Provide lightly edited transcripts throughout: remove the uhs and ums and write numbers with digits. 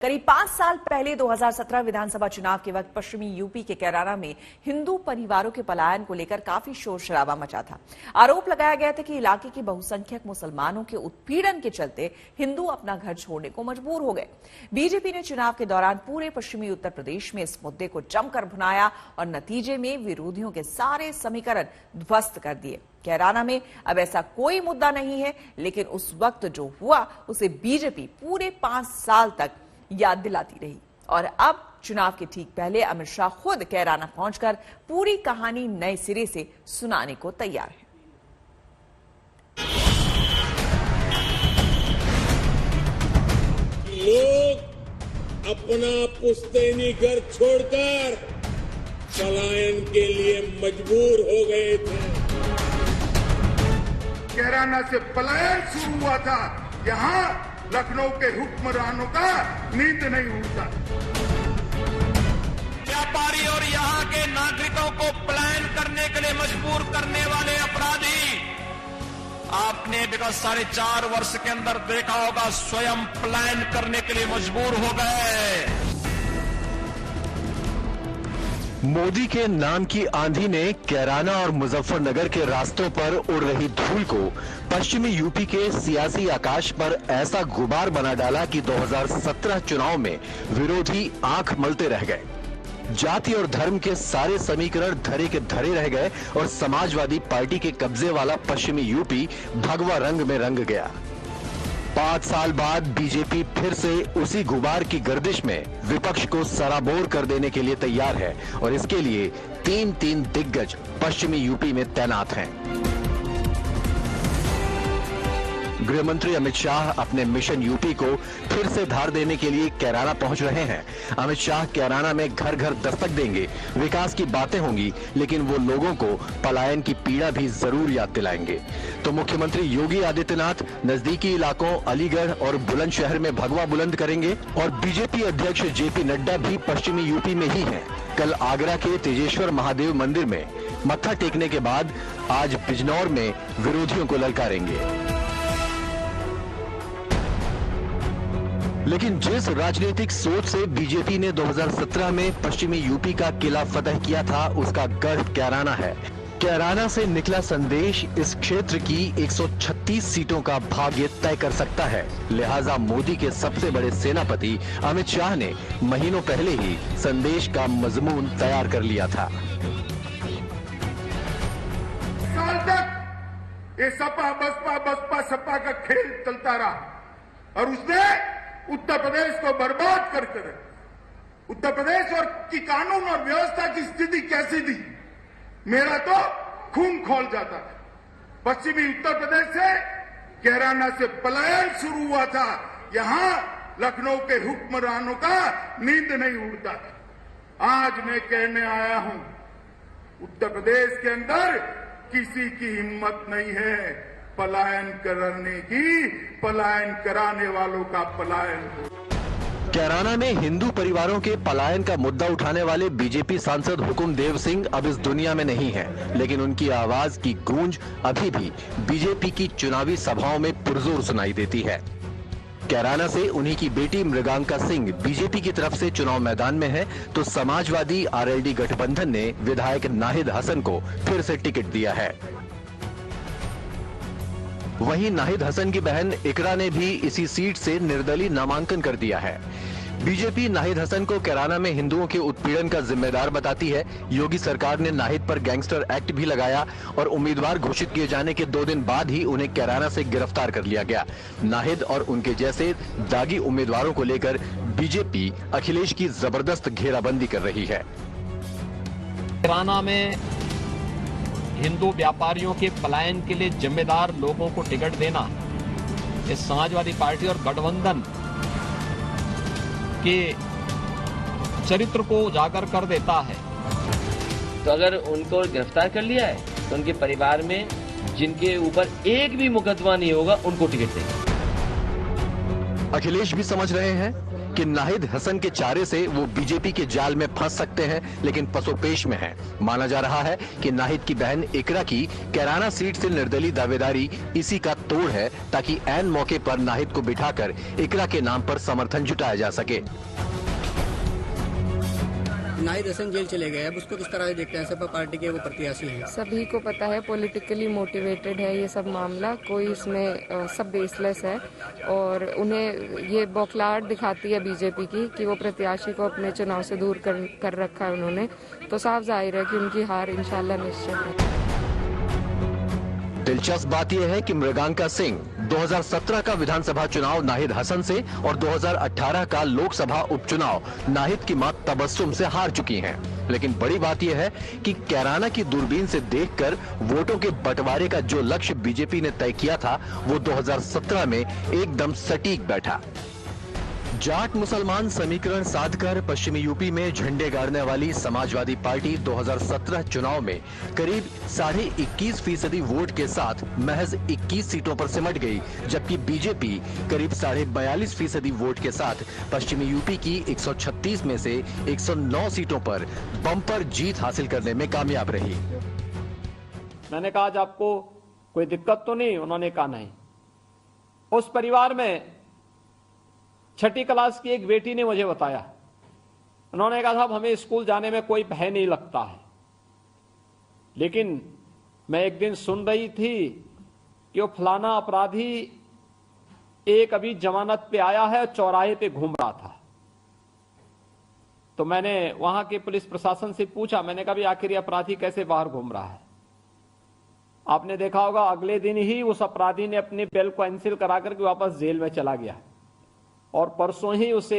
करीब 5 साल पहले 2017 विधानसभा चुनाव के वक्त पश्चिमी यूपी के कैराना में हिंदू परिवारों के पलायन को लेकर काफी शोर शराबा मचा था। आरोप लगाया गया था कि इलाके के बहुसंख्यक मुसलमानों के उत्पीड़न के चलते हिंदू अपना घर छोड़ने को मजबूर हो गए। बीजेपी ने चुनाव के दौरान पूरे पश्चिमी उत्तर प्रदेश में इस मुद्दे को जमकर भुनाया और नतीजे में विरोधियों के सारे समीकरण ध्वस्त कर दिए। कैराना में अब ऐसा कोई मुद्दा नहीं है, लेकिन उस वक्त जो हुआ उसे बीजेपी पूरे 5 साल तक याद दिलाती रही। और अब चुनाव के ठीक पहले अमित शाह खुद कैराना पहुंचकर पूरी कहानी नए सिरे से सुनाने को तैयार है। लोग अपना पुश्तैनी घर छोड़कर पलायन के लिए मजबूर हो गए थे। कैराना से पलायन शुरू हुआ था। यहाँ लखनऊ के हुक्मरानों का नींद नहीं उड़ता। व्यापारी और यहाँ के नागरिकों को पलायन करने के लिए मजबूर करने वाले अपराधी आपने विगत 4.5 वर्ष के अंदर देखा होगा, स्वयं पलायन करने के लिए मजबूर हो गए। मोदी के नाम की आंधी ने कैराना और मुजफ्फरनगर के रास्तों पर उड़ रही धूल को पश्चिमी यूपी के सियासी आकाश पर ऐसा गुबार बना डाला कि 2017 चुनाव में विरोधी आंख मलते रह गए। जाति और धर्म के सारे समीकरण धरे के धरे रह गए और समाजवादी पार्टी के कब्जे वाला पश्चिमी यूपी भगवा रंग में रंग गया। 5 साल बाद बीजेपी फिर से उसी गुबार की गर्दिश में विपक्ष को सराबोर कर देने के लिए तैयार है और इसके लिए 3 दिग्गज पश्चिमी यूपी में तैनात हैं। गृह मंत्री अमित शाह अपने मिशन यूपी को फिर से धार देने के लिए कैराना पहुंच रहे हैं। अमित शाह कैराना में घर घर दस्तक देंगे। विकास की बातें होंगी, लेकिन वो लोगों को पलायन की पीड़ा भी जरूर याद दिलाएंगे। तो मुख्यमंत्री योगी आदित्यनाथ नजदीकी इलाकों अलीगढ़ और बुलंदशहर में भगवा बुलंद करेंगे और बीजेपी अध्यक्ष जेपी नड्डा भी पश्चिमी यूपी में ही हैं। कल आगरा के तेजेश्वर महादेव मंदिर में मत्था टेकने के बाद आज बिजनौर में विरोधियों को ललकारेंगे। लेकिन जिस राजनीतिक सोच से बीजेपी ने 2017 में पश्चिमी यूपी का किला फतह किया था, उसका गढ़ कैराना है। कैराना से निकला संदेश इस क्षेत्र की 136 सीटों का भाग्य तय कर सकता है। लिहाजा मोदी के सबसे बड़े सेनापति अमित शाह ने महीनों पहले ही संदेश का मजमून तैयार कर लिया था। साल तक ये सपा बसपा का खेल चलता रहा और उसने उत्तर प्रदेश को बर्बाद कर उत्तर प्रदेश और की कानून और व्यवस्था की स्थिति कैसी थी, मेरा तो खून खौल जाता था। पश्चिमी उत्तर प्रदेश से कैराना से पलायन शुरू हुआ था। यहाँ लखनऊ के हुक्मरानों का नींद नहीं उड़ता था। आज मैं कहने आया हूं, उत्तर प्रदेश के अंदर किसी की हिम्मत नहीं है पलायन करने की, पलायन कराने वालों का पलायन। कैराना में हिंदू परिवारों के पलायन का मुद्दा उठाने वाले बीजेपी सांसद हुकुमदेव सिंह अब इस दुनिया में नहीं हैं, लेकिन उनकी आवाज की गूंज अभी भी बीजेपी की चुनावी सभाओं में पुरजोर सुनाई देती है। कैराना से उन्हीं की बेटी मृगांका सिंह बीजेपी की तरफ से चुनाव मैदान में है, तो समाजवादी आरएलडी गठबंधन ने विधायक नाहिद हसन को फिर से टिकट दिया है। वहीं नाहिद हसन की बहन इकरा ने भी इसी सीट से निर्दलीय नामांकन कर दिया है। बीजेपी नाहिद हसन को कैराना में हिंदुओं के उत्पीड़न का जिम्मेदार बताती है। योगी सरकार ने नाहिद पर गैंगस्टर एक्ट भी लगाया और उम्मीदवार घोषित किए जाने के 2 दिन बाद ही उन्हें कैराना से गिरफ्तार कर लिया गया। नाहिद और उनके जैसे दागी उम्मीदवारों को लेकर बीजेपी अखिलेश की जबरदस्त घेराबंदी कर रही है। कैराना में हिंदू व्यापारियों के पलायन के लिए जिम्मेदार लोगों को टिकट देना इस समाजवादी पार्टी और गठबंधन के चरित्र को उजागर कर देता है। तो अगर उनको गिरफ्तार कर लिया है तो उनके परिवार में जिनके ऊपर एक भी मुकदमा नहीं होगा उनको टिकट देंगे। अखिलेश भी समझ रहे हैं कि नाहिद हसन के चारे से वो बीजेपी के जाल में फंस सकते हैं, लेकिन पसोपेश में हैं। माना जा रहा है कि नाहिद की बहन इकरा की कैराना सीट से निर्दलीय दावेदारी इसी का तोड़ है, ताकि ऐन मौके पर नाहिद को बिठाकर इकरा के नाम पर समर्थन जुटाया जा सके। नाहिद हसन जेल चले गए, अब उसको किस तरह से देखते हैं? सपा पार्टी के वो प्रत्याशी हैं। सभी को पता है पॉलिटिकली मोटिवेटेड है ये सब मामला, कोई इसमें सब बेसलेस है और उन्हें ये बौखलाहट दिखाती है बीजेपी की कि वो प्रत्याशी को अपने चुनाव से दूर कर रखा है उन्होंने, तो साफ जाहिर है कि उनकी हार इंशाल्लाह निश्चित है। दिलचस्प बात यह है कि मृगांका सिंह 2017 का विधानसभा चुनाव नाहिद हसन से और 2018 का लोकसभा उपचुनाव नाहिद की मां तबस्सुम से हार चुकी हैं। लेकिन बड़ी बात यह है कि कैराना की दूरबीन से देखकर वोटों के बंटवारे का जो लक्ष्य बीजेपी ने तय किया था, वो 2017 में एकदम सटीक बैठा। जाट मुसलमान समीकरण साधकर पश्चिमी यूपी में झंडे गाड़ने वाली समाजवादी पार्टी 2017 चुनाव में करीब 21.5% वोट के साथ महज 21 सीटों पर सिमट गई, जबकि बीजेपी करीब 42.5% वोट के साथ पश्चिमी यूपी की 136 में से 109 सीटों पर बम्पर जीत हासिल करने में कामयाब रही। मैंने कहा, आज आपको कोई दिक्कत तो नहीं? उन्होंने कहा नहीं। उस परिवार में 6ठी क्लास की एक बेटी ने मुझे बताया, उन्होंने कहा साहब हमें स्कूल जाने में कोई भय नहीं लगता है, लेकिन मैं एक दिन सुन रही थी कि वो फलाना अपराधी एक अभी जमानत पे आया है और चौराहे पे घूम रहा था। तो मैंने वहां के पुलिस प्रशासन से पूछा, मैंने कहा भी आखिर ये अपराधी कैसे बाहर घूम रहा है? आपने देखा होगा अगले दिन ही उस अपराधी ने अपनी बेल को कैंसिल करा करके वापस जेल में चला गया और परसों ही उसे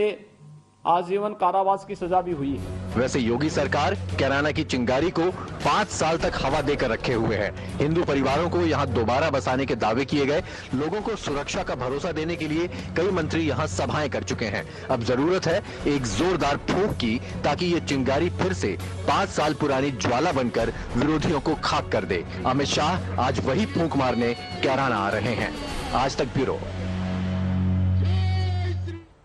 आजीवन कारावास की सजा भी हुई है। वैसे योगी सरकार कैराना की चिंगारी को 5 साल तक हवा देकर रखे हुए है। हिंदू परिवारों को यहां दोबारा बसाने के दावे किए गए, लोगों को सुरक्षा का भरोसा देने के लिए कई मंत्री यहां सभाएं कर चुके हैं। अब जरूरत है एक जोरदार फूंक की, ताकि ये चिंगारी फिर से 5 साल पुरानी ज्वाला बनकर विरोधियों को खाक कर दे। अमित शाह आज वही फूंक मारने कैराना आ रहे हैं। आज तक ब्यूरो।